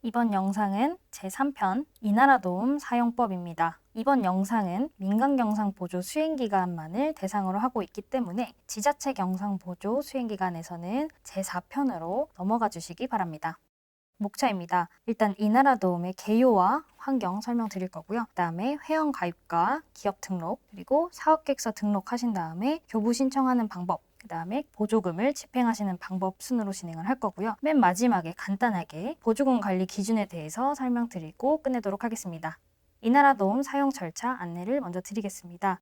이번 영상은 제3편 이나라도움 사용법입니다. 이번 영상은 민간경상보조 수행기관만을 대상으로 하고 있기 때문에 지자체 경상보조 수행기관에서는 제4편으로 넘어가 주시기 바랍니다. 목차입니다. 일단 이나라도움의 개요와 환경 설명드릴 거고요. 그 다음에 회원가입과 기업 등록, 그리고 사업계획서 등록하신 다음에 교부 신청하는 방법, 그 다음에 보조금을 집행하시는 방법 순으로 진행을 할 거고요. 맨 마지막에 간단하게 보조금 관리 기준에 대해서 설명드리고 끝내도록 하겠습니다. 이나라도움 사용 절차 안내를 먼저 드리겠습니다.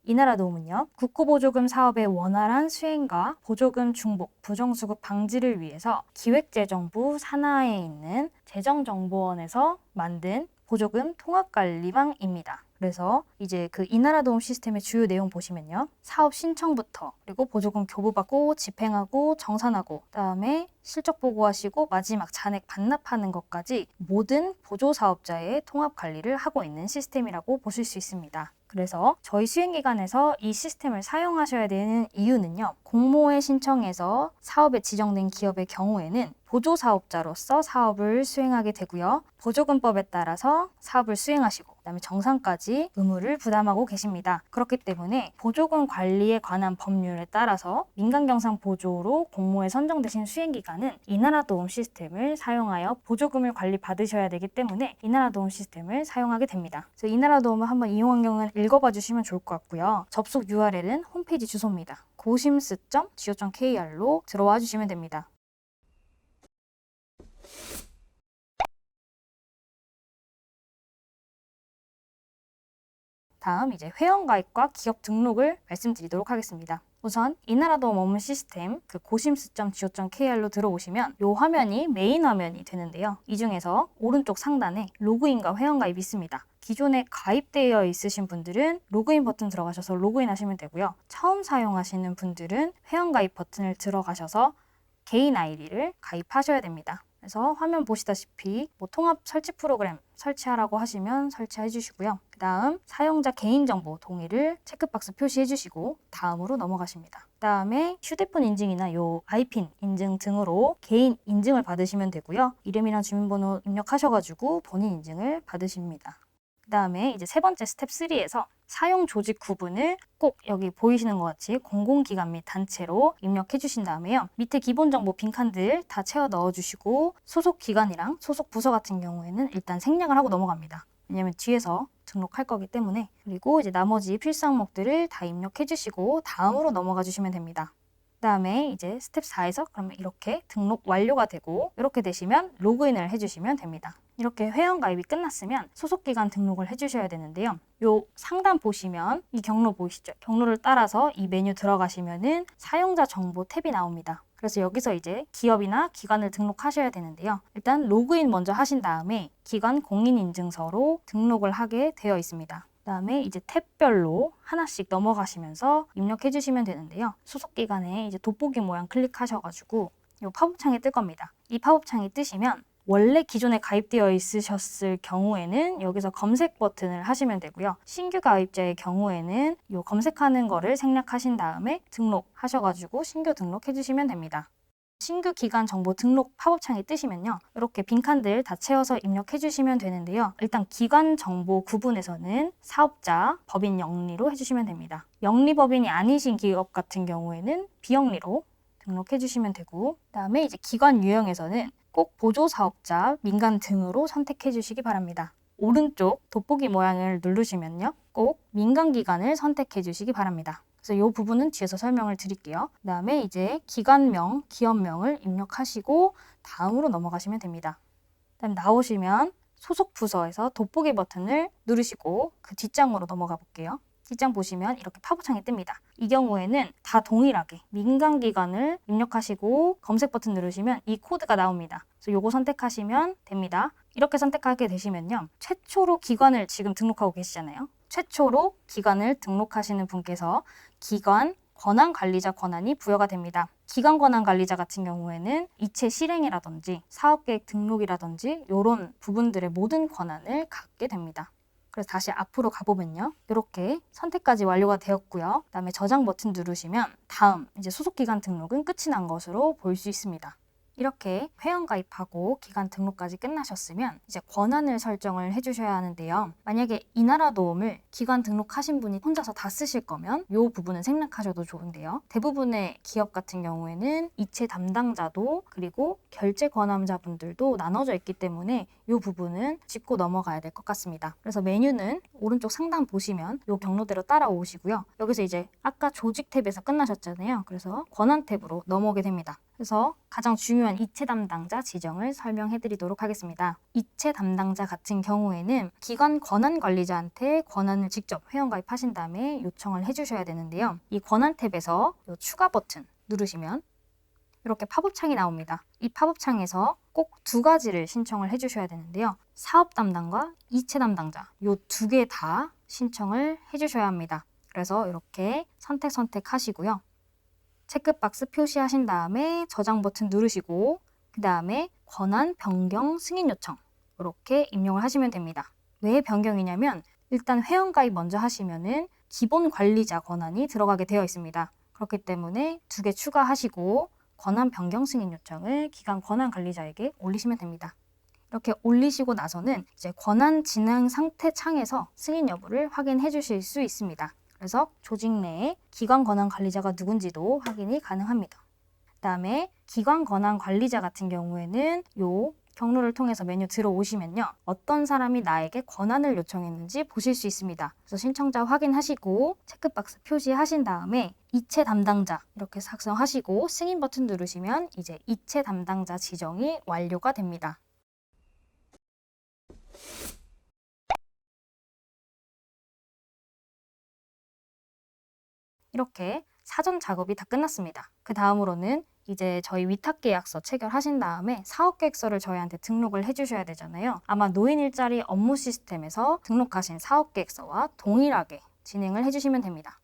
이나라도움은요, 국고보조금 사업의 원활한 수행과 보조금 중복, 부정수급 방지를 위해서 기획재정부 산하에 있는 재정정보원에서 만든 보조금 통합관리망입니다. 그래서 이제 그 이나라도움 시스템의 주요 내용 보시면요. 사업 신청부터 그리고 보조금 교부받고 집행하고 정산하고 그다음에 실적 보고하시고 마지막 잔액 반납하는 것까지 모든 보조사업자의 통합관리를 하고 있는 시스템이라고 보실 수 있습니다. 그래서 저희 수행기관에서 이 시스템을 사용하셔야 되는 이유는요. 공모에 신청해서 사업에 지정된 기업의 경우에는 보조사업자로서 사업을 수행하게 되고요. 보조금법에 따라서 사업을 수행하시고 그다음에 정산까지 의무를 부담하고 계십니다. 그렇기 때문에 보조금 관리에 관한 법률에 따라서 민간경상보조로 공모에 선정되신 수행기관은 이나라도움 시스템을 사용하여 보조금을 관리받으셔야 되기 때문에 이나라도움 시스템을 사용하게 됩니다. 그래서 이나라도움을 한번 이용 환경을 읽어봐 주시면 좋을 것 같고요. 접속 URL은 홈페이지 주소입니다. gosim스.go.kr로 들어와 주시면 됩니다. 다음 이제 회원가입과 기업 등록을 말씀드리도록 하겠습니다. 우선 이나라도움 업무 시스템 그 gosim스.go.kr로 들어오시면 이 화면이 메인 화면이 되는데요. 이 중에서 오른쪽 상단에 로그인과 회원가입이 있습니다. 기존에 가입되어 있으신 분들은 로그인 버튼 들어가셔서 로그인 하시면 되고요. 처음 사용하시는 분들은 회원가입 버튼을 들어가셔서 개인 아이디를 가입하셔야 됩니다. 그래서 화면 보시다시피 통합 설치 프로그램 설치하라고 하시면 설치해 주시고요. 그 다음 사용자 개인정보 동의를 체크박스 표시해 주시고 다음으로 넘어가십니다. 그 다음에 휴대폰 인증이나 요 아이핀 인증 등으로 개인 인증을 받으시면 되고요. 이름이랑 주민번호 입력하셔가지고 본인 인증을 받으십니다. 그 다음에 이제 세 번째 스텝 3에서 사용 조직 구분을 꼭 여기 보이시는 것 같이 공공기관 및 단체로 입력해 주신 다음에요. 밑에 기본정보 빈칸들 다 채워 넣어주시고 소속 기관이랑 소속 부서 같은 경우에는 일단 생략을 하고 넘어갑니다. 왜냐면 뒤에서 등록할 거기 때문에. 그리고 이제 나머지 필수 항목들을 다 입력해 주시고 다음으로 넘어가 주시면 됩니다. 그 다음에 이제 스텝 4에서 그러면 이렇게 등록 완료가 되고 이렇게 되시면 로그인을 해주시면 됩니다. 이렇게 회원가입이 끝났으면 소속기관 등록을 해주셔야 되는데요. 요 상단 보시면 이 경로 보이시죠? 경로를 따라서 이 메뉴 들어가시면은 사용자 정보 탭이 나옵니다. 그래서 여기서 이제 기업이나 기관을 등록하셔야 되는데요. 일단 로그인 먼저 하신 다음에 기관 공인인증서로 등록을 하게 되어 있습니다. 그 다음에 이제 탭별로 하나씩 넘어가시면서 입력해 주시면 되는데요. 소속 기관에 이제 돋보기 모양 클릭하셔가지고 이 팝업창이 뜰 겁니다. 이 팝업창이 뜨시면 원래 기존에 가입되어 있으셨을 경우에는 여기서 검색 버튼을 하시면 되고요. 신규 가입자의 경우에는 이 검색하는 거를 생략하신 다음에 등록하셔가지고 신규 등록해 주시면 됩니다. 신규 기관 정보 등록 팝업창이 뜨시면요. 이렇게 빈칸들 다 채워서 입력해 주시면 되는데요. 일단 기관 정보 구분에서는 사업자, 법인 영리로 해주시면 됩니다. 영리법인이 아니신 기업 같은 경우에는 비영리로 등록해 주시면 되고 그다음에 이제 기관 유형에서는 꼭 보조사업자, 민간 등으로 선택해 주시기 바랍니다. 오른쪽 돋보기 모양을 누르시면요. 꼭 민간기관을 선택해 주시기 바랍니다. 그래서 이 부분은 뒤에서 설명을 드릴게요. 그 다음에 이제 기관명, 기업명을 입력하시고 다음으로 넘어가시면 됩니다. 그다음 나오시면 소속 부서에서 돋보기 버튼을 누르시고 그 뒷장으로 넘어가 볼게요. 뒷장 보시면 이렇게 팝업창이 뜹니다. 이 경우에는 다 동일하게 민간기관을 입력하시고 검색 버튼 누르시면 이 코드가 나옵니다. 그래서 이거 선택하시면 됩니다. 이렇게 선택하게 되시면요. 최초로 기관을 지금 등록하고 계시잖아요. 최초로 기관을 등록하시는 분께서 기관 권한관리자 권한이 부여가 됩니다. 기관 권한관리자 같은 경우에는 이체 실행이라든지 사업계획 등록이라든지 이런 부분들의 모든 권한을 갖게 됩니다. 그래서 다시 앞으로 가보면요. 이렇게 선택까지 완료가 되었고요. 그다음에 저장 버튼 누르시면 다음 이제 소속기간 등록은 끝이 난 것으로 볼 수 있습니다. 이렇게 회원가입하고 기간 등록까지 끝나셨으면 이제 권한을 설정을 해주셔야 하는데요. 만약에 이나라도움을 기간 등록하신 분이 혼자서 다 쓰실 거면 이 부분은 생략하셔도 좋은데요. 대부분의 기업 같은 경우에는 이체 담당자도 그리고 결제 권한자분들도 나눠져 있기 때문에 이 부분은 짚고 넘어가야 될 것 같습니다. 그래서 메뉴는 오른쪽 상단 보시면 이 경로대로 따라오시고요. 여기서 이제 아까 조직 탭에서 끝나셨잖아요. 그래서 권한 탭으로 넘어오게 됩니다. 그래서 가장 중요한 이체 담당자 지정을 설명해 드리도록 하겠습니다. 이체 담당자 같은 경우에는 기관 권한 관리자한테 권한을 직접 회원가입하신 다음에 요청을 해주셔야 되는데요. 이 권한 탭에서 이 추가 버튼 누르시면 이렇게 팝업창이 나옵니다. 이 팝업창에서 꼭 두 가지를 신청을 해주셔야 되는데요. 사업 담당과 이체 담당자 이 두 개 다 신청을 해주셔야 합니다. 그래서 이렇게 선택하시고요. 체크박스 표시하신 다음에 저장 버튼 누르시고 그 다음에 권한 변경 승인 요청 이렇게 입력을 하시면 됩니다. 왜 변경이냐면 일단 회원가입 먼저 하시면은 기본 관리자 권한이 들어가게 되어 있습니다. 그렇기 때문에 두 개 추가하시고 권한 변경 승인 요청을 기간 권한 관리자에게 올리시면 됩니다. 이렇게 올리시고 나서는 이제 권한 진행 상태 창에서 승인 여부를 확인해 주실 수 있습니다. 그래서 조직 내에 기관 권한 관리자가 누군지도 확인이 가능합니다. 그다음에 기관 권한 관리자 같은 경우에는 이 경로를 통해서 메뉴 들어오시면요. 어떤 사람이 나에게 권한을 요청했는지 보실 수 있습니다. 그래서 신청자 확인하시고 체크박스 표시하신 다음에 이체 담당자 이렇게 작성하시고 승인 버튼 누르시면 이제 이체 담당자 지정이 완료가 됩니다. 이렇게 사전 작업이 다 끝났습니다. 그 다음으로는 이제 저희 위탁계약서 체결하신 다음에 사업계획서를 저희한테 등록을 해주셔야 되잖아요. 아마 노인 일자리 업무 시스템에서 등록하신 사업계획서와 동일하게 진행을 해주시면 됩니다.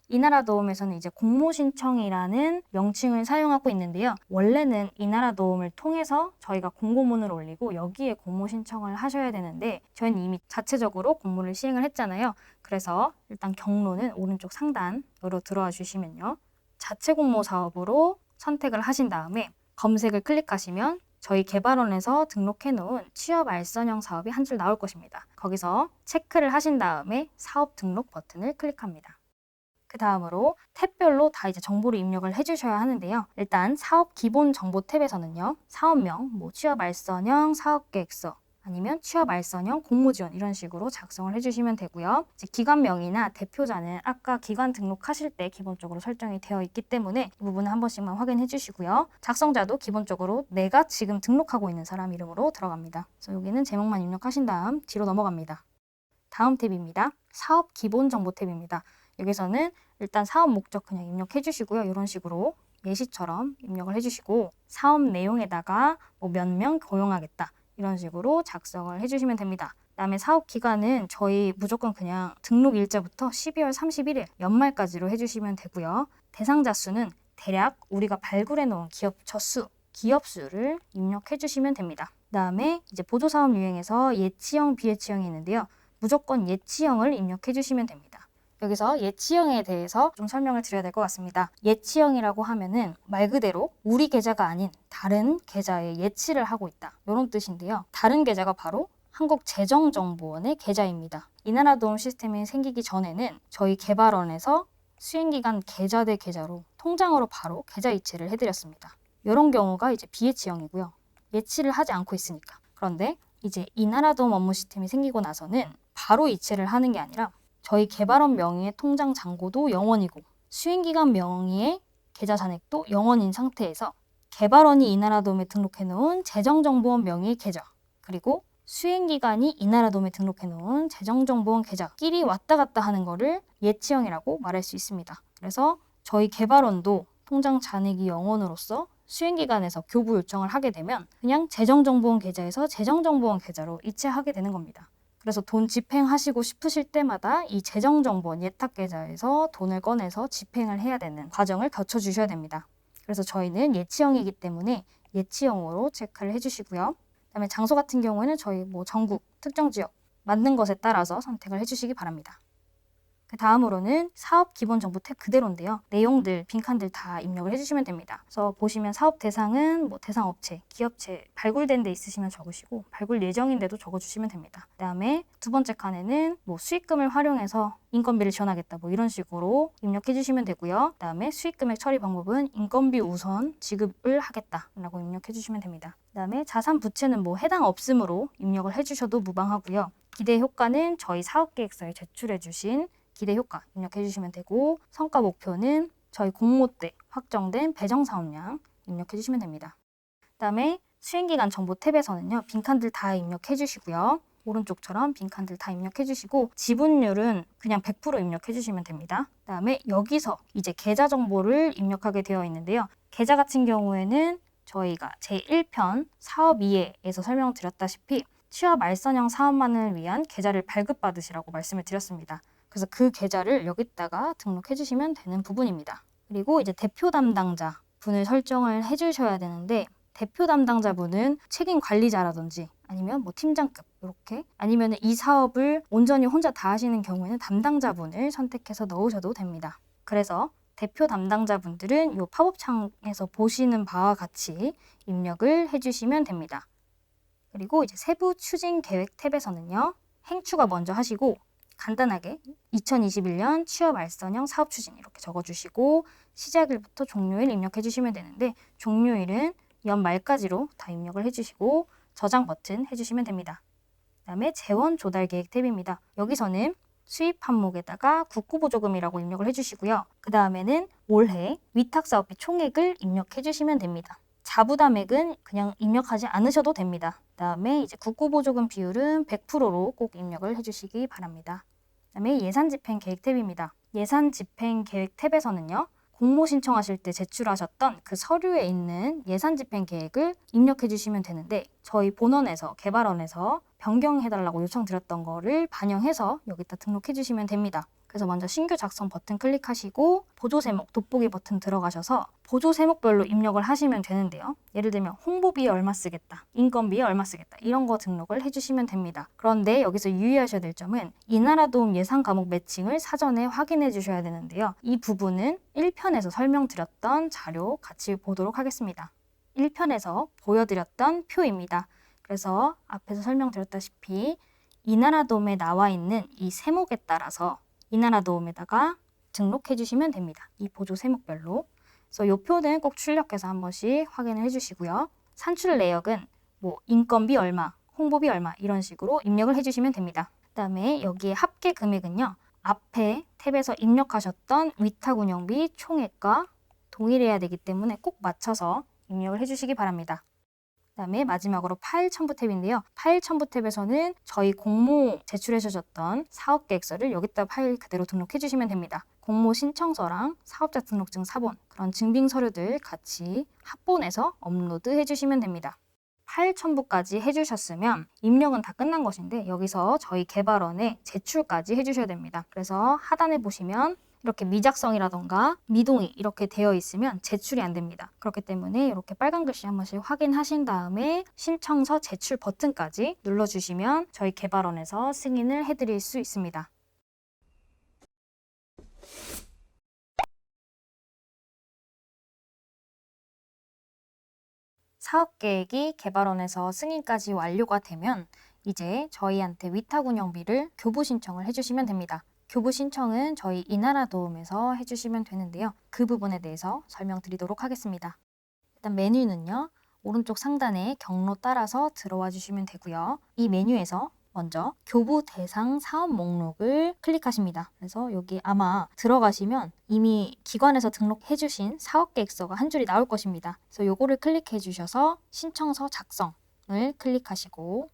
이나라도움에서는 이제 공모신청이라는 명칭을 사용하고 있는데요. 원래는 이나라도움을 통해서 저희가 공고문을 올리고 여기에 공모신청을 하셔야 되는데 저희는 이미 자체적으로 공모를 시행을 했잖아요. 그래서 일단 경로는 오른쪽 상단으로 들어와 주시면요. 자체 공모 사업으로 선택을 하신 다음에 검색을 클릭하시면 저희 개발원에서 등록해 놓은 취업 알선형 사업이 한 줄 나올 것입니다. 거기서 체크를 하신 다음에 사업 등록 버튼을 클릭합니다. 그 다음으로 탭별로 다 이제 정보를 입력을 해주셔야 하는데요. 일단 사업 기본 정보 탭에서는요. 사업명, 취업 알선형 사업계획서, 아니면 취업 알선형 공모지원 이런 식으로 작성을 해주시면 되고요. 이제 기관명이나 대표자는 아까 기관 등록하실 때 기본적으로 설정이 되어 있기 때문에 이 부분은 한 번씩만 확인해 주시고요. 작성자도 기본적으로 내가 지금 등록하고 있는 사람 이름으로 들어갑니다. 그래서 여기는 제목만 입력하신 다음 뒤로 넘어갑니다. 다음 탭입니다. 사업 기본 정보 탭입니다. 여기서는 일단 사업 목적 그냥 입력해 주시고요. 이런 식으로 예시처럼 입력을 해주시고 사업 내용에다가 몇 명 고용하겠다 이런 식으로 작성을 해주시면 됩니다. 그다음에 사업 기간은 저희 무조건 그냥 등록 일자부터 12월 31일 연말까지로 해주시면 되고요. 대상자 수는 대략 우리가 발굴해 놓은 기업처 수, 기업 수를 입력해 주시면 됩니다. 그다음에 이제 보조사업 유형에서 예치형, 비예치형이 있는데요. 무조건 예치형을 입력해 주시면 됩니다. 여기서 예치형에 대해서 좀 설명을 드려야 될 것 같습니다. 예치형이라고 하면은 말 그대로 우리 계좌가 아닌 다른 계좌에 예치를 하고 있다. 이런 뜻인데요. 다른 계좌가 바로 한국재정정보원의 계좌입니다. 이나라도움 시스템이 생기기 전에는 저희 개발원에서 수행기간 계좌 대 계좌로 통장으로 바로 계좌 이체를 해드렸습니다. 이런 경우가 이제 비예치형이고요. 예치를 하지 않고 있으니까. 그런데 이제 이나라도움 업무 시스템이 생기고 나서는 바로 이체를 하는 게 아니라 저희 개발원 명의의 통장 잔고도 영원이고 수행기간 명의의 계좌 잔액도 영원인 상태에서 개발원이 이나라도움에 등록해 놓은 재정정보원 명의의 계좌 그리고 수행기간이 이나라도움에 등록해 놓은 재정정보원 계좌끼리 왔다 갔다 하는 거를 예치형이라고 말할 수 있습니다. 그래서 저희 개발원도 통장 잔액이 영원으로서 수행기간에서 교부 요청을 하게 되면 그냥 재정정보원 계좌에서 재정정보원 계좌로 이체하게 되는 겁니다. 그래서 돈 집행하시고 싶으실 때마다 이 재정정보원 예탁계좌에서 돈을 꺼내서 집행을 해야 되는 과정을 거쳐주셔야 됩니다. 그래서 저희는 예치형이기 때문에 예치형으로 체크를 해주시고요. 그다음에 장소 같은 경우에는 저희 전국, 특정 지역 맞는 것에 따라서 선택을 해주시기 바랍니다. 그 다음으로는 사업 기본 정보 탭 그대로인데요. 내용들, 빈칸들 다 입력을 해주시면 됩니다. 그래서 보시면 사업 대상은 대상 업체, 기업체 발굴된 데 있으시면 적으시고 발굴 예정인데도 적어주시면 됩니다. 그 다음에 두 번째 칸에는 수익금을 활용해서 인건비를 지원하겠다 이런 식으로 입력해 주시면 되고요. 그 다음에 수익금액 처리 방법은 인건비 우선 지급을 하겠다라고 입력해 주시면 됩니다. 그 다음에 자산 부채는 해당 없음으로 입력을 해주셔도 무방하고요. 기대 효과는 저희 사업계획서에 제출해 주신 기대 효과 입력해 주시면 되고, 성과 목표는 저희 공모 때 확정된 배정 사업량 입력해 주시면 됩니다. 그 다음에 수행기간 정보 탭에서는요, 빈칸들 다 입력해 주시고요. 오른쪽처럼 빈칸들 다 입력해 주시고, 지분율은 그냥 100% 입력해 주시면 됩니다. 그 다음에 여기서 이제 계좌 정보를 입력하게 되어 있는데요. 계좌 같은 경우에는 저희가 제1편 사업 2회에서 설명드렸다시피 취업 알선형 사업만을 위한 계좌를 발급받으시라고 말씀을 드렸습니다. 그래서 그 계좌를 여기다가 등록해 주시면 되는 부분입니다. 그리고 이제 대표 담당자 분을 설정을 해 주셔야 되는데, 대표 담당자분은 책임 관리자라든지 아니면 팀장급 이렇게, 아니면 이 사업을 온전히 혼자 다 하시는 경우에는 담당자분을 선택해서 넣으셔도 됩니다. 그래서 대표 담당자분들은 이 팝업창에서 보시는 바와 같이 입력을 해주시면 됩니다. 그리고 이제 세부 추진 계획 탭에서는요, 행추가 먼저 하시고 간단하게 2021년 취업 알선형 사업 추진 이렇게 적어주시고, 시작일부터 종료일 입력해 주시면 되는데, 종료일은 연말까지로 다 입력을 해주시고 저장 버튼 해주시면 됩니다. 그 다음에 재원 조달 계획 탭입니다. 여기서는 수입 항목에다가 국고보조금이라고 입력을 해주시고요. 그 다음에는 올해 위탁사업비 총액을 입력해 주시면 됩니다. 자부담액은 그냥 입력하지 않으셔도 됩니다. 그 다음에 이제 국고보조금 비율은 100%로 꼭 입력을 해주시기 바랍니다. 그 다음에 예산집행 계획 탭입니다. 예산집행 계획 탭에서는요, 공모 신청하실 때 제출하셨던 그 서류에 있는 예산집행 계획을 입력해 주시면 되는데, 저희 본원에서 개발원에서 변경해달라고 요청드렸던 거를 반영해서 여기다 등록해 주시면 됩니다. 그래서 먼저 신규 작성 버튼 클릭하시고 보조 세목 돋보기 버튼 들어가셔서 보조 세목별로 입력을 하시면 되는데요. 예를 들면 홍보비에 얼마 쓰겠다, 인건비에 얼마 쓰겠다 이런 거 등록을 해주시면 됩니다. 그런데 여기서 유의하셔야 될 점은 이나라도움 예산 과목 매칭을 사전에 확인해 주셔야 되는데요. 이 부분은 1편에서 설명드렸던 자료 같이 보도록 하겠습니다. 1편에서 보여드렸던 표입니다. 그래서 앞에서 설명드렸다시피 이나라도움에 나와 있는 이 세목에 따라서 이나라도움에다가 등록해 주시면 됩니다. 이 보조 세목별로. 그래서 이 표는 꼭 출력해서 한 번씩 확인을 해주시고요. 산출 내역은 인건비 얼마, 홍보비 얼마 이런 식으로 입력을 해주시면 됩니다. 그 다음에 여기에 합계 금액은요, 앞에 탭에서 입력하셨던 위탁 운영비 총액과 동일해야 되기 때문에 꼭 맞춰서 입력을 해주시기 바랍니다. 그 다음에 마지막으로 파일 첨부 탭인데요. 파일 첨부 탭에서는 저희 공모 제출해 주셨던 사업계획서를 여기다 파일 그대로 등록해 주시면 됩니다. 공모 신청서랑 사업자 등록증 사본, 그런 증빙 서류들 같이 합본해서 업로드 해주시면 됩니다. 파일 첨부까지 해주셨으면 입력은 다 끝난 것인데, 여기서 저희 개발원에 제출까지 해주셔야 됩니다. 그래서 하단에 보시면 이렇게 미작성이라던가 미동의 이렇게 되어 있으면 제출이 안 됩니다. 그렇기 때문에 이렇게 빨간 글씨 한 번씩 확인하신 다음에 신청서 제출 버튼까지 눌러주시면 저희 개발원에서 승인을 해드릴 수 있습니다. 사업계획이 개발원에서 승인까지 완료가 되면 이제 저희한테 위탁운영비를 교부 신청을 해주시면 됩니다. 교부 신청은 저희 이나라도움에서 해주시면 되는데요. 그 부분에 대해서 설명드리도록 하겠습니다. 일단 메뉴는요, 오른쪽 상단에 경로 따라서 들어와 주시면 되고요. 이 메뉴에서 먼저 교부 대상 사업 목록을 클릭하십니다. 그래서 여기 아마 들어가시면 이미 기관에서 등록해 주신 사업계획서가 한 줄이 나올 것입니다. 그래서 요거를 클릭해 주셔서 신청서 작성을 클릭하시고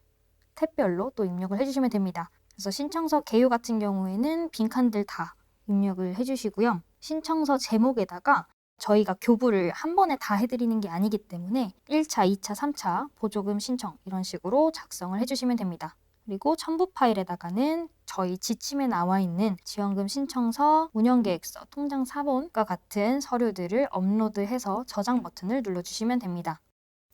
탭별로 또 입력을 해주시면 됩니다. 그래서 신청서 개요 같은 경우에는 빈칸들 다 입력을 해주시고요. 신청서 제목에다가 저희가 교부를 한 번에 다 해드리는 게 아니기 때문에 1차, 2차, 3차 보조금 신청 이런 식으로 작성을 해주시면 됩니다. 그리고 첨부 파일에다가는 저희 지침에 나와 있는 지원금 신청서, 운영계획서, 통장 사본과 같은 서류들을 업로드해서 저장 버튼을 눌러주시면 됩니다.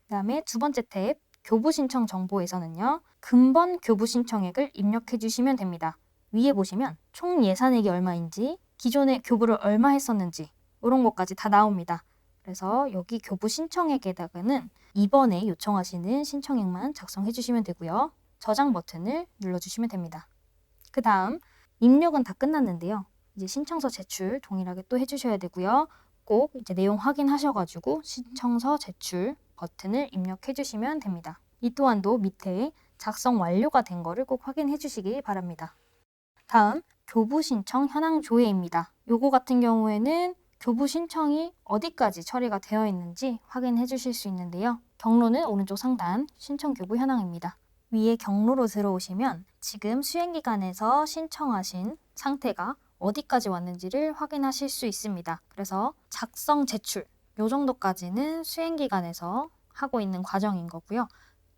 그 다음에 두 번째 탭 교부 신청 정보에서는요. 근본 교부 신청액을 입력해 주시면 됩니다. 위에 보시면 총 예산액이 얼마인지, 기존에 교부를 얼마 했었는지 이런 것까지 다 나옵니다. 그래서 여기 교부 신청액에다가는 이번에 요청하시는 신청액만 작성해 주시면 되고요. 저장 버튼을 눌러주시면 됩니다. 그 다음 입력은 다 끝났는데요. 이제 신청서 제출 동일하게 또 해주셔야 되고요. 꼭 이제 내용 확인하셔가지고 신청서 제출 버튼을 입력해 주시면 됩니다. 이 또한도 밑에 작성 완료가 된 거를 꼭 확인해 주시기 바랍니다. 다음 교부 신청 현황 조회입니다. 요거 같은 경우에는 교부 신청이 어디까지 처리가 되어 있는지 확인해 주실 수 있는데요. 경로는 오른쪽 상단 신청 교부 현황입니다. 위에 경로로 들어오시면 지금 수행기관에서 신청하신 상태가 어디까지 왔는지를 확인하실 수 있습니다. 그래서 작성 제출 요 정도까지는 수행기관에서 하고 있는 과정인 거고요.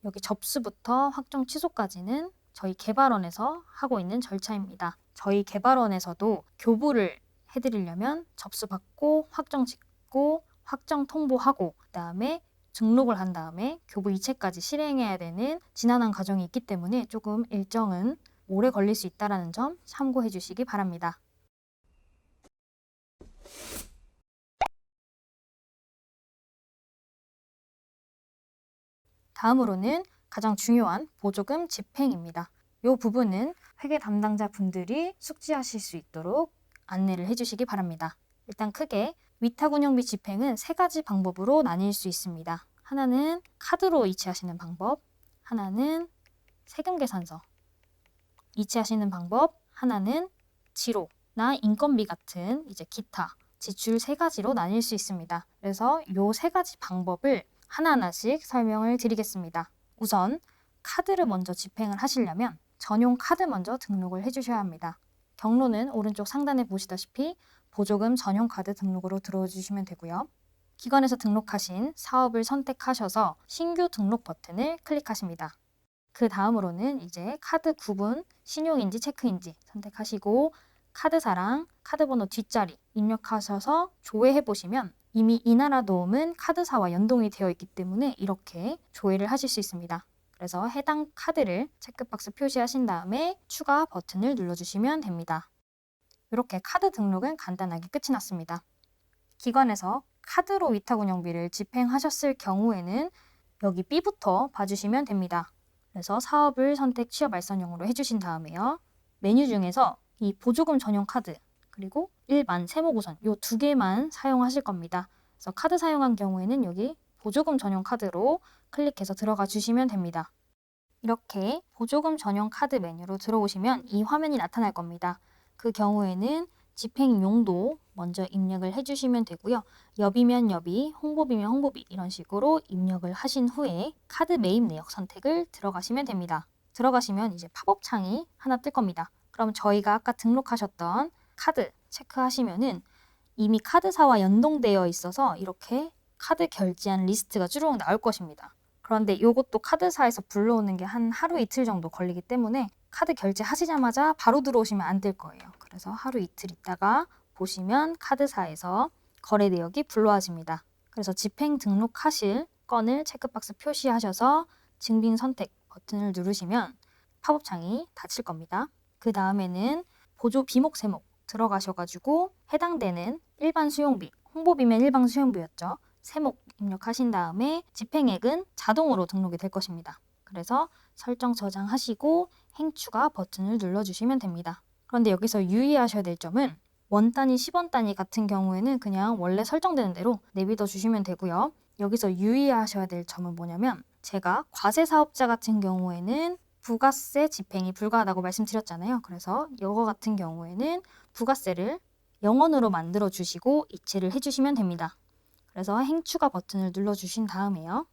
여기 접수부터 확정 취소까지는 저희 개발원에서 하고 있는 절차입니다. 저희 개발원에서도 교부를 해드리려면 접수받고 확정 짓고 확정 통보하고 그다음에 등록을 한 다음에 교부 이체까지 실행해야 되는 지난한 과정이 있기 때문에 조금 일정은 오래 걸릴 수 있다는 점 참고해 주시기 바랍니다. 다음으로는 가장 중요한 보조금 집행입니다. 이 부분은 회계 담당자 분들이 숙지하실 수 있도록 안내를 해주시기 바랍니다. 일단 크게 위탁운영비 집행은 3가지 방법으로 나뉠 수 있습니다. 하나는 카드로 이체하시는 방법, 하나는 세금계산서 이체하시는 방법, 하나는 지로나 인건비 같은 이제 기타 지출 3가지로 나뉠 수 있습니다. 그래서 이 3가지 방법을 하나하나씩 설명을 드리겠습니다. 우선 카드를 먼저 집행을 하시려면 전용 카드 먼저 등록을 해주셔야 합니다. 경로는 오른쪽 상단에 보시다시피 보조금 전용 카드 등록으로 들어주시면 되고요. 기관에서 등록하신 사업을 선택하셔서 신규 등록 버튼을 클릭하십니다. 그 다음으로는 이제 카드 구분, 신용인지 체크인지 선택하시고 카드사랑 카드번호 뒷자리 입력하셔서 조회해 보시면 이미 이나라도움은 카드사와 연동이 되어 있기 때문에 이렇게 조회를 하실 수 있습니다. 그래서 해당 카드를 체크박스 표시하신 다음에 추가 버튼을 눌러주시면 됩니다. 이렇게 카드 등록은 간단하게 끝이 났습니다. 기관에서 카드로 위탁운영비를 집행하셨을 경우에는 여기 B부터 봐주시면 됩니다. 그래서 사업을 선택 취업 알선형으로 해주신 다음에요. 메뉴 중에서 이 보조금 전용 카드 그리고 일반 세무구선 이 2개만 사용하실 겁니다. 그래서 카드 사용한 경우에는 여기 보조금 전용 카드로 클릭해서 들어가 주시면 됩니다. 이렇게 보조금 전용 카드 메뉴로 들어오시면 이 화면이 나타날 겁니다. 그 경우에는 집행 용도 먼저 입력을 해주시면 되고요. 여비면 여비, 홍보비면 홍보비 이런 식으로 입력을 하신 후에 카드 매입 내역 선택을 들어가시면 됩니다. 들어가시면 이제 팝업 창이 하나 뜰 겁니다. 그럼 저희가 아까 등록하셨던 카드 체크하시면은 이미 카드사와 연동되어 있어서 이렇게 카드 결제한 리스트가 쭈루룩 나올 것입니다. 그런데 이것도 카드사에서 불러오는 게 한 하루 이틀 정도 걸리기 때문에 카드 결제하시자마자 바로 들어오시면 안 될 거예요. 그래서 하루 이틀 있다가 보시면 카드사에서 거래 내역이 불러와집니다. 그래서 집행 등록하실 건을 체크박스 표시하셔서 증빙 선택 버튼을 누르시면 팝업 창이 닫힐 겁니다. 그 다음에는 보조 비목 세목 들어가셔가지고 해당되는 일반 수용비, 홍보비면 일반 수용비였죠. 세목 입력하신 다음에 집행액은 자동으로 등록이 될 것입니다. 그래서 설정 저장하시고 행추가 버튼을 눌러주시면 됩니다. 그런데 여기서 유의하셔야 될 점은 원 단위, 10원 단위 같은 경우에는 그냥 원래 설정되는 대로 내비둬 주시면 되고요. 여기서 유의하셔야 될 점은 뭐냐면 제가 과세 사업자 같은 경우에는 부가세 집행이 불가하다고 말씀드렸잖아요. 그래서 이거 같은 경우에는 부가세를 0원으로 만들어 주시고 이체를 해주시면 됩니다. 그래서 행추가 버튼을 눌러주신 다음에요.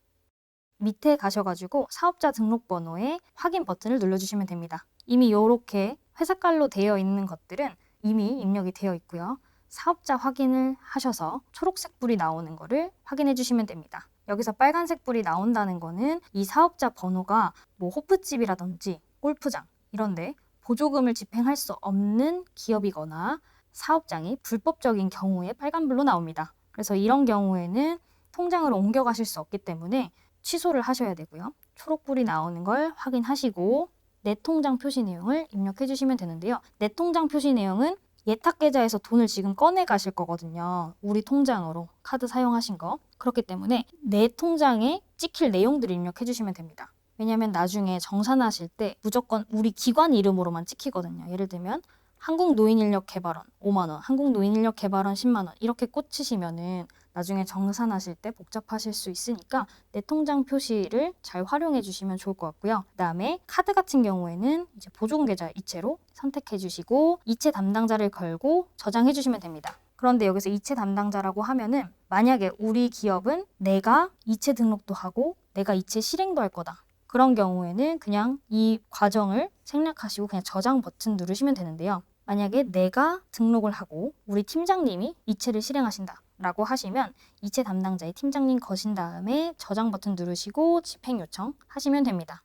밑에 가셔가지고 사업자 등록번호에 확인 버튼을 눌러주시면 됩니다. 이미 이렇게 회사깔로 되어 있는 것들은 이미 입력이 되어 있고요. 사업자 확인을 하셔서 초록색 불이 나오는 거를 확인해 주시면 됩니다. 여기서 빨간색 불이 나온다는 거는 이 사업자 번호가 뭐 호프집이라든지 골프장 이런데 보조금을 집행할 수 없는 기업이거나 사업장이 불법적인 경우에 빨간불로 나옵니다. 그래서 이런 경우에는 통장으로 옮겨가실 수 없기 때문에 취소를 하셔야 되고요. 초록불이 나오는 걸 확인하시고 내 통장 표시 내용을 입력해 주시면 되는데요. 내 통장 표시 내용은 예탁 계좌에서 돈을 지금 꺼내 가실 거거든요. 우리 통장으로 카드 사용하신 거. 그렇기 때문에 내 통장에 찍힐 내용들을 입력해 주시면 됩니다. 왜냐하면 나중에 정산하실 때 무조건 우리 기관 이름으로만 찍히거든요. 예를 들면 한국노인인력개발원 5만 원, 한국노인인력개발원 10만 원 이렇게 꽂히시면은 나중에 정산하실 때 복잡하실 수 있으니까 내 통장 표시를 잘 활용해 주시면 좋을 것 같고요. 그다음에 카드 같은 경우에는 이제 보조금 계좌 이체로 선택해 주시고 이체 담당자를 걸고 저장해 주시면 됩니다. 그런데 여기서 이체 담당자라고 하면은 만약에 우리 기업은 내가 이체 등록도 하고 내가 이체 실행도 할 거다. 그런 경우에는 그냥 이 과정을 생략하시고 그냥 저장 버튼 누르시면 되는데요. 만약에 내가 등록을 하고 우리 팀장님이 이체를 실행하신다 라고 하시면 이체 담당자의 팀장님 거신 다음에 저장 버튼 누르시고 집행 요청 하시면 됩니다.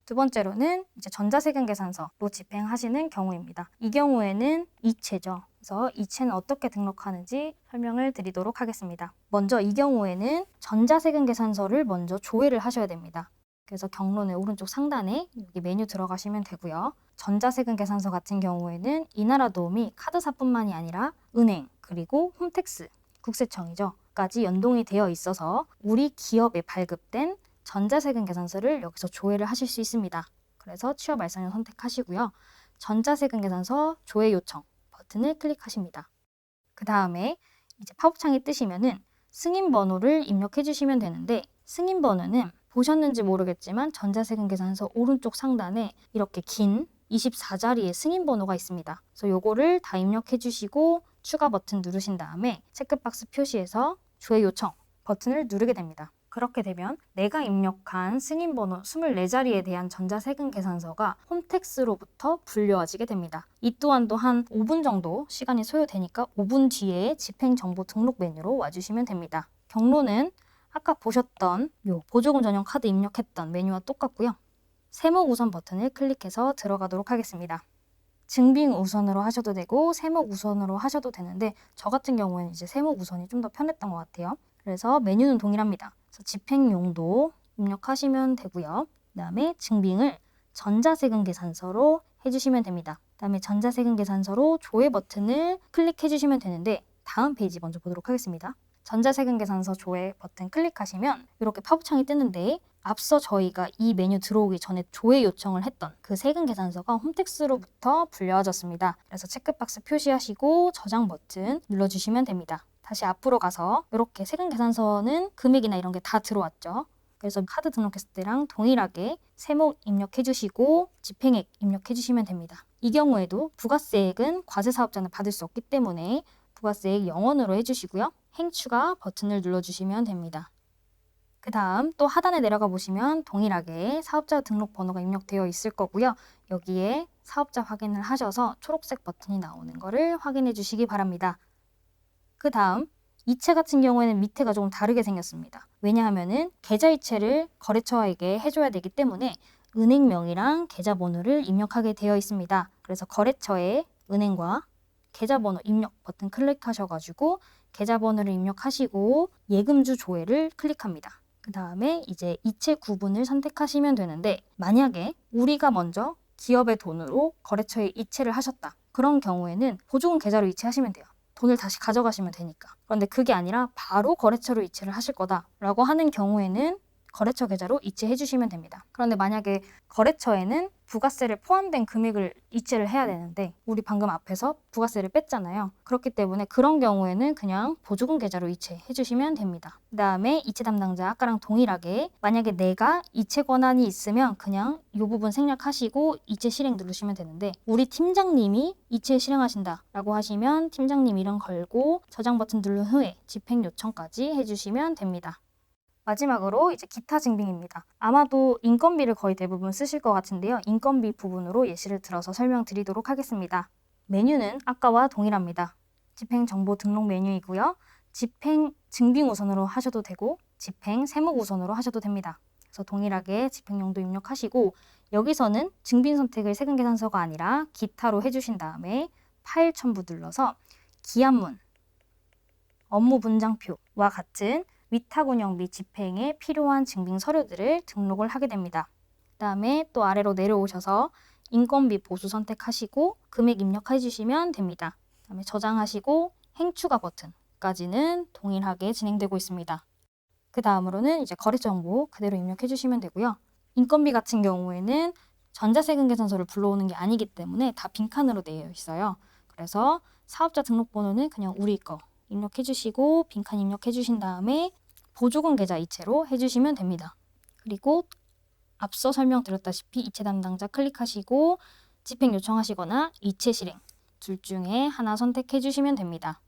두 번째로는 이제 전자세금 계산서로 집행하시는 경우입니다. 이 경우에는 이체죠. 그래서 이체는 어떻게 등록하는지 설명을 드리도록 하겠습니다. 먼저 이 경우에는 전자세금 계산서를 먼저 조회를 하셔야 됩니다. 그래서 경로는 오른쪽 상단에 여기 메뉴 들어가시면 되고요. 전자세금 계산서 같은 경우에는 이나라도우미 카드사뿐만이 아니라 은행 그리고 홈택스 국세청이죠. 까지 연동이 되어 있어서 우리 기업에 발급된 전자세금 계산서를 여기서 조회를 하실 수 있습니다. 그래서 취업 알선을 선택하시고요. 전자세금 계산서 조회 요청 버튼을 클릭하십니다. 그 다음에 이제 팝업창이 뜨시면은 승인 번호를 입력해 주시면 되는데 승인 번호는 보셨는지 모르겠지만 전자세금 계산서 오른쪽 상단에 이렇게 긴 24자리의 승인 번호가 있습니다. 그래서 요거를 다 입력해 주시고 추가 버튼 누르신 다음에 체크박스 표시에서 조회 요청 버튼을 누르게 됩니다. 그렇게 되면 내가 입력한 승인 번호 24자리에 대한 전자세금 계산서가 홈택스로부터 불려와지게 됩니다. 이 또한도 한 5분 정도 시간이 소요되니까 5분 뒤에 집행정보 등록 메뉴로 와주시면 됩니다. 경로는 아까 보셨던 요 보조금 전용 카드 입력했던 메뉴와 똑같고요. 세목 우선 버튼을 클릭해서 들어가도록 하겠습니다. 증빙 우선으로 하셔도 되고 세목 우선으로 하셔도 되는데 저 같은 경우에는 이제 세목 우선이 좀 더 편했던 것 같아요. 그래서 메뉴는 동일합니다. 그래서 집행 용도 입력하시면 되고요. 그다음에 증빙을 전자세금 계산서로 해주시면 됩니다. 그다음에 전자세금 계산서로 조회 버튼을 클릭해 주시면 되는데 다음 페이지 먼저 보도록 하겠습니다. 전자세금 계산서 조회 버튼 클릭하시면 이렇게 팝업창이 뜨는데 앞서 저희가 이 메뉴 들어오기 전에 조회 요청을 했던 그 세금 계산서가 홈택스로부터 불려와졌습니다. 그래서 체크박스 표시하시고 저장 버튼 눌러주시면 됩니다. 다시 앞으로 가서 이렇게 세금 계산서는 금액이나 이런 게 다 들어왔죠. 그래서 카드 등록했을 때랑 동일하게 세목 입력해 주시고 집행액 입력해 주시면 됩니다. 이 경우에도 부가세액은 과세사업자는 받을 수 없기 때문에 부가세액 0원으로 해주시고요. 행추가 버튼을 눌러주시면 됩니다. 그 다음 또 하단에 내려가 보시면 동일하게 사업자 등록 번호가 입력되어 있을 거고요. 여기에 사업자 확인을 하셔서 초록색 버튼이 나오는 거를 확인해 주시기 바랍니다. 그 다음 이체 같은 경우에는 밑에가 조금 다르게 생겼습니다. 왜냐하면은 계좌 이체를 거래처에게 해줘야 되기 때문에 은행명이랑 계좌번호를 입력하게 되어 있습니다. 그래서 거래처의 은행과 계좌번호 입력 버튼 클릭하셔가지고 계좌번호를 입력하시고 예금주 조회를 클릭합니다. 그 다음에 이제 이체 구분을 선택하시면 되는데 만약에 우리가 먼저 기업의 돈으로 거래처에 이체를 하셨다. 그런 경우에는 보조금 계좌로 이체하시면 돼요. 돈을 다시 가져가시면 되니까. 그런데 그게 아니라 바로 거래처로 이체를 하실 거다라고 하는 경우에는 거래처 계좌로 이체해 주시면 됩니다. 그런데 만약에 거래처에는 부가세를 포함된 금액을 이체를 해야 되는데 우리 방금 앞에서 부가세를 뺐잖아요. 그렇기 때문에 그런 경우에는 그냥 보조금 계좌로 이체해 주시면 됩니다. 그 다음에 이체 담당자 아까랑 동일하게 만약에 내가 이체 권한이 있으면 그냥 이 부분 생략하시고 이체 실행 누르시면 되는데 우리 팀장님이 이체 실행하신다 라고 하시면 팀장님 이름 걸고 저장 버튼 누른 후에 집행 요청까지 해주시면 됩니다. 마지막으로 이제 기타 증빙입니다. 아마도 인건비를 거의 대부분 쓰실 것 같은데요. 인건비 부분으로 예시를 들어서 설명드리도록 하겠습니다. 메뉴는 아까와 동일합니다. 집행 정보 등록 메뉴이고요. 집행 증빙 우선으로 하셔도 되고 집행 세목 우선으로 하셔도 됩니다. 그래서 동일하게 집행 용도 입력하시고 여기서는 증빙 선택을 세금 계산서가 아니라 기타로 해주신 다음에 파일 첨부 눌러서 기한문, 업무 분장표와 같은 위탁운영 및 집행에 필요한 증빙 서류들을 등록을 하게 됩니다. 그다음에 또 아래로 내려오셔서 인건비 보수 선택하시고 금액 입력해 주시면 됩니다. 그다음에 저장하시고 행추가 버튼까지는 동일하게 진행되고 있습니다. 그 다음으로는 이제 거래 정보 그대로 입력해 주시면 되고요. 인건비 같은 경우에는 전자세금 계산서를 불러오는 게 아니기 때문에 다 빈칸으로 되어 있어요. 그래서 사업자 등록번호는 그냥 우리 거 입력해 주시고 빈칸 입력해 주신 다음에 보조금 계좌 이체로 해주시면 됩니다. 그리고 앞서 설명드렸다시피 이체 담당자 클릭하시고 집행 요청하시거나 이체 실행 둘 중에 하나 선택해 주시면 됩니다.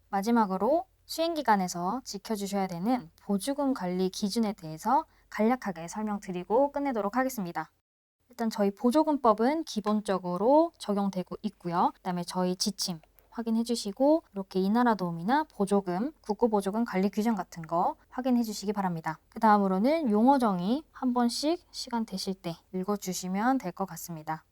마지막으로 수행기간에서 지켜주셔야 되는 보조금 관리 기준에 대해서 간략하게 설명드리고 끝내도록 하겠습니다. 일단 저희 보조금법은 기본적으로 적용되고 있고요. 그다음에 저희 지침 확인해 주시고 이렇게 이나라도움이나 보조금, 국고보조금 관리 규정 같은 거 확인해 주시기 바랍니다. 그 다음으로는 용어 정의 한 번씩 시간 되실 때 읽어주시면 될 것 같습니다.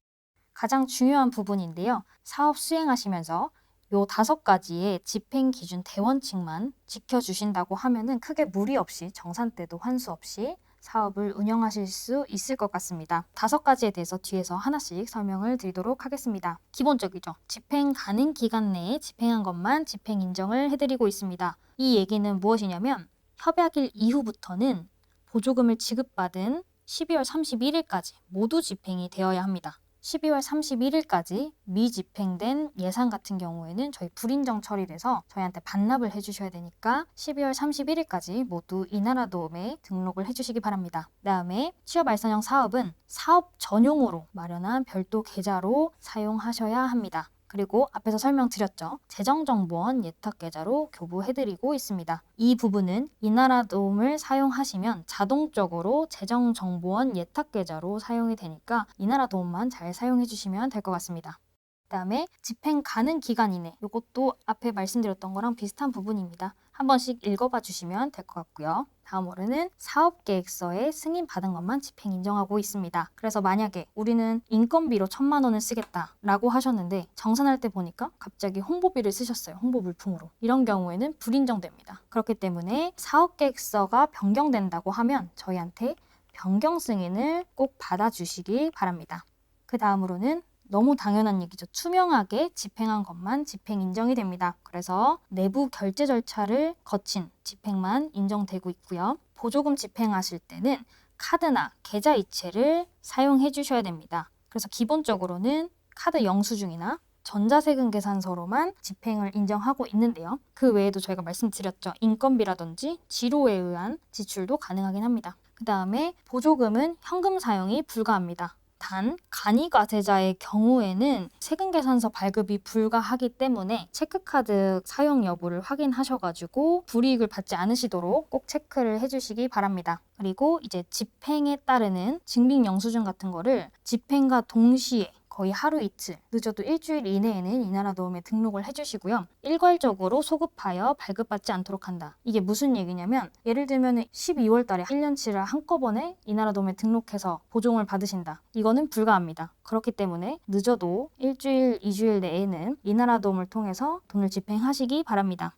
가장 중요한 부분인데요. 사업 수행하시면서 요 5가지의 집행 기준 대원칙만 지켜주신다고 하면은 크게 무리 없이 정산 때도 환수 없이 사업을 운영하실 수 있을 것 같습니다. 5가지에 대해서 뒤에서 하나씩 설명을 드리도록 하겠습니다. 기본적이죠. 집행 가능 기간 내에 집행한 것만 집행 인정을 해드리고 있습니다. 이 얘기는 무엇이냐면 협약일 이후부터는 보조금을 지급받은 12월 31일까지 모두 집행이 되어야 합니다. 12월 31일까지 미집행된 예산 같은 경우에는 저희 불인정 처리돼서 저희한테 반납을 해주셔야 되니까 12월 31일까지 모두 이나라도움에 등록을 해주시기 바랍니다. 그 다음에 취업 알선형 사업은 사업 전용으로 마련한 별도 계좌로 사용하셔야 합니다. 그리고 앞에서 설명드렸죠. 재정정보원 예탁계좌로 교부해드리고 있습니다. 이 부분은 이나라도움을 사용하시면 자동적으로 재정정보원 예탁계좌로 사용이 되니까 이나라도움만 잘 사용해주시면 될 것 같습니다. 그 다음에 집행 가능 기간 이내 이것도 앞에 말씀드렸던 거랑 비슷한 부분입니다. 한 번씩 읽어봐 주시면 될 것 같고요. 다음으로는 사업계획서에 승인받은 것만 집행 인정하고 있습니다. 그래서 만약에 우리는 인건비로 1,000만 원을 쓰겠다라고 하셨는데 정산할 때 보니까 갑자기 홍보비를 쓰셨어요. 홍보 물품으로. 이런 경우에는 불인정됩니다. 그렇기 때문에 사업계획서가 변경된다고 하면 저희한테 변경 승인을 꼭 받아주시기 바랍니다. 그 다음으로는 너무 당연한 얘기죠. 투명하게 집행한 것만 집행 인정이 됩니다. 그래서 내부 결제 절차를 거친 집행만 인정되고 있고요. 보조금 집행하실 때는 카드나 계좌 이체를 사용해 주셔야 됩니다. 그래서 기본적으로는 카드 영수증이나 전자세금 계산서로만 집행을 인정하고 있는데요. 그 외에도 저희가 말씀드렸죠. 인건비라든지 지로에 의한 지출도 가능하긴 합니다. 그 다음에 보조금은 현금 사용이 불가합니다. 단 간이과세자의 경우에는 세금계산서 발급이 불가하기 때문에 체크카드 사용 여부를 확인하셔가지고 불이익을 받지 않으시도록 꼭 체크를 해주시기 바랍니다. 그리고 이제 집행에 따르는 증빙영수증 같은 거를 집행과 동시에 거의 하루 이틀, 늦어도 일주일 이내에는 이나라도움에 등록을 해주시고요. 일괄적으로 소급하여 발급받지 않도록 한다. 이게 무슨 얘기냐면 예를 들면 12월 달에 1년치를 한꺼번에 이나라도움에 등록해서 보조금을 받으신다. 이거는 불가합니다. 그렇기 때문에 늦어도 일주일, 2주일 내에는 이나라도움을 통해서 돈을 집행하시기 바랍니다.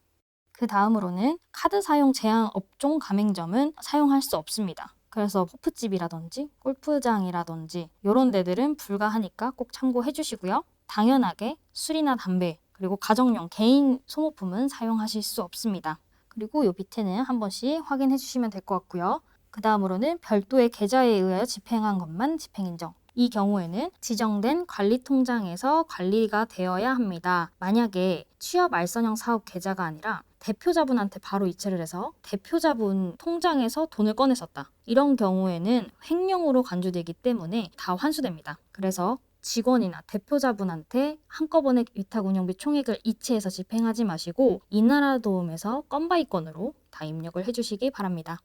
그 다음으로는 카드 사용 제한 업종 가맹점은 사용할 수 없습니다. 그래서 호프집이라든지 골프장이라든지 이런 데들은 불가하니까 꼭 참고해 주시고요. 당연하게 술이나 담배 그리고 가정용 개인 소모품은 사용하실 수 없습니다. 그리고 요 밑에는 한 번씩 확인해 주시면 될 것 같고요. 그 다음으로는 별도의 계좌에 의하여 집행한 것만 집행 인정. 이 경우에는 지정된 관리통장에서 관리가 되어야 합니다. 만약에 취업 알선형 사업 계좌가 아니라 대표자분한테 바로 이체를 해서 대표자분 통장에서 돈을 꺼내 썼다. 이런 경우에는 횡령으로 간주되기 때문에 다 환수됩니다. 그래서 직원이나 대표자분한테 한꺼번에 위탁운영비 총액을 이체해서 집행하지 마시고 이나라도움에서 건바이건으로 다 입력을 해주시기 바랍니다.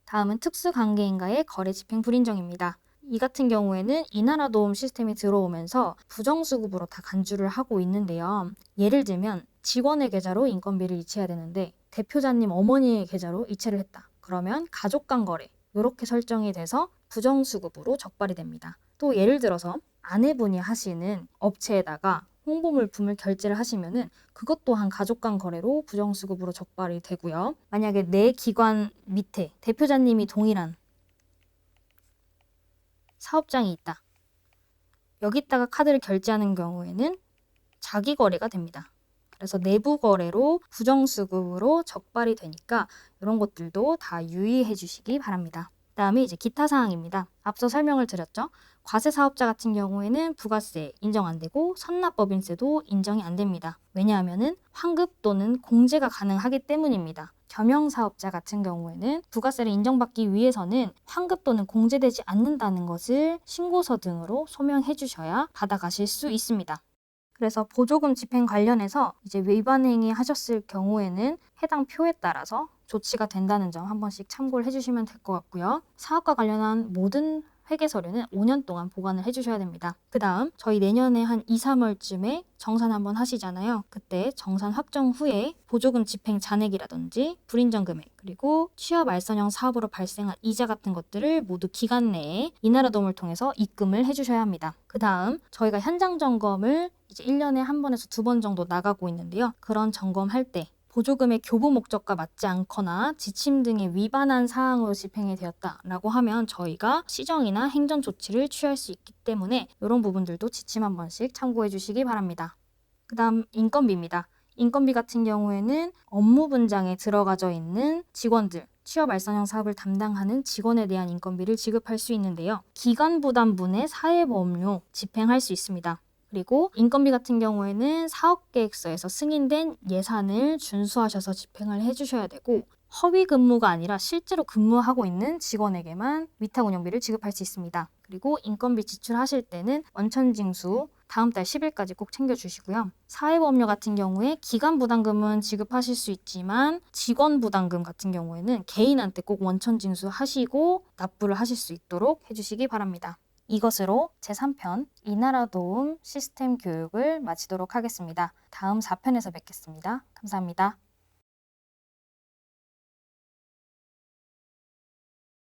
다음은 특수관계인과의 거래 집행 불인정입니다. 이 같은 경우에는 이나라도움 시스템이 들어오면서 부정수급으로 다 간주를 하고 있는데요. 예를 들면 직원의 계좌로 인건비를 이체해야 되는데 대표자님 어머니의 계좌로 이체를 했다. 그러면 가족 간 거래 이렇게 설정이 돼서 부정수급으로 적발이 됩니다. 또 예를 들어서 아내분이 하시는 업체에다가 홍보 물품을 결제를 하시면은 그것 또한 가족 간 거래로 부정수급으로 적발이 되고요. 만약에 내 기관 밑에 대표자님이 동일한 사업장이 있다. 여기다가 카드를 결제하는 경우에는 자기 거래가 됩니다. 그래서 내부 거래로 부정수급으로 적발이 되니까 이런 것들도 다 유의해 주시기 바랍니다. 그다음에 이제 기타 사항입니다. 앞서 설명을 드렸죠. 과세 사업자 같은 경우에는 부가세 인정 안 되고 선납법인세도 인정이 안 됩니다. 왜냐하면은 환급 또는 공제가 가능하기 때문입니다. 겸용 사업자 같은 경우에는 부가세를 인정받기 위해서는 환급 또는 공제되지 않는다는 것을 신고서 등으로 소명해 주셔야 받아가실 수 있습니다. 그래서 보조금 집행 관련해서 이제 위반 행위 하셨을 경우에는 해당 표에 따라서 조치가 된다는 점 한 번씩 참고를 해주시면 될 것 같고요. 사업과 관련한 모든 회계 서류는 5년 동안 보관을 해주셔야 됩니다. 그 다음 저희 내년에 한 2, 3월쯤에 정산 한번 하시잖아요. 그때 정산 확정 후에 보조금 집행 잔액이라든지 불인정 금액 그리고 취업 알선형 사업으로 발생한 이자 같은 것들을 모두 기간 내에 이나라도움을 통해서 입금을 해주셔야 합니다. 그 다음 저희가 현장 점검을 이제 1년에 한 번에서 2번 정도 나가고 있는데요. 그런 점검할 때 보조금의 교부 목적과 맞지 않거나 지침 등에 위반한 사항으로 집행이 되었다라고 하면 저희가 시정이나 행정 조치를 취할 수 있기 때문에 이런 부분들도 지침 한 번씩 참고해 주시기 바랍니다. 그 다음 인건비입니다. 인건비 같은 경우에는 업무 분장에 들어가져 있는 직원들, 취업 알선형 사업을 담당하는 직원에 대한 인건비를 지급할 수 있는데요. 기간부담분의 사회보험료 집행할 수 있습니다. 그리고 인건비 같은 경우에는 사업계획서에서 승인된 예산을 준수하셔서 집행을 해주셔야 되고 허위 근무가 아니라 실제로 근무하고 있는 직원에게만 위탁 운영비를 지급할 수 있습니다. 그리고 인건비 지출하실 때는 원천징수 다음 달 10일까지 꼭 챙겨주시고요. 사회보험료 같은 경우에 기간부담금은 지급하실 수 있지만 직원부담금 같은 경우에는 개인한테 꼭 원천징수하시고 납부를 하실 수 있도록 해주시기 바랍니다. 이것으로 제3편 이나라도움 시스템 교육을 마치도록 하겠습니다. 다음 4편에서 뵙겠습니다. 감사합니다.